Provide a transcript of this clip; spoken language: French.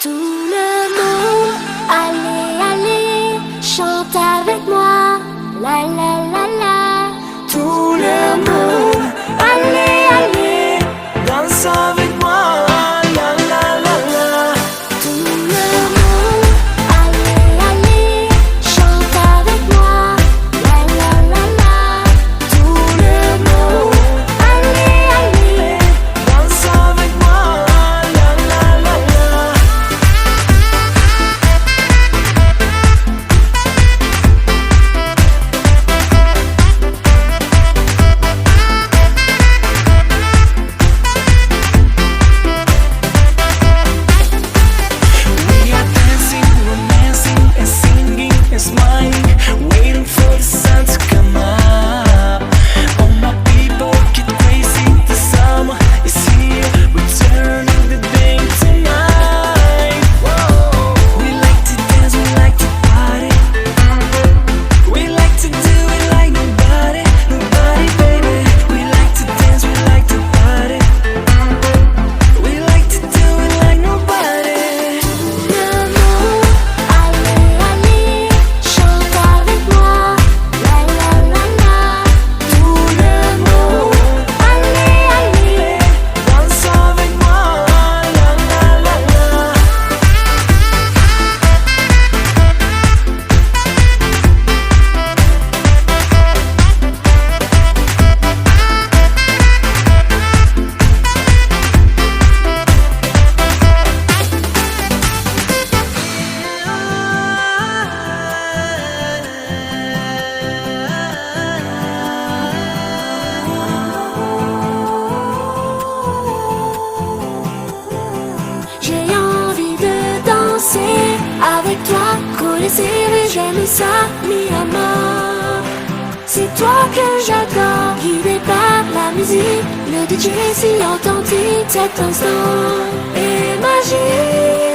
Tout le monde, allez, allez, chante avec moi, la la la la. Tout le monde, allez, allez, danse avec moi, la la la la. tout le monde, allez, allez, chante avec moi, la la la la. Tout le monde, allez, allez, Danse avec moi, la la la la. We are dancing, romancing, and singing and smiling, waiting for the sun to come up. All my people get crazy, the summer is here, we're turning the day to night. We like to dance, we like to party, we like to do it like nobody, nobody, baby. We like to dance, we like to party, we like to do it like nobody. le monde, allez, allez, chante avec moi, la la la la. Tout le monde, allez, allez. Danse avec moi, la la la la. J'ai envie de danser avec toi, coller serré, j'aime ça, mi à mort. C'est toi que j'adore, guidé par la musique, le DJ si authentique, cet instant est magique.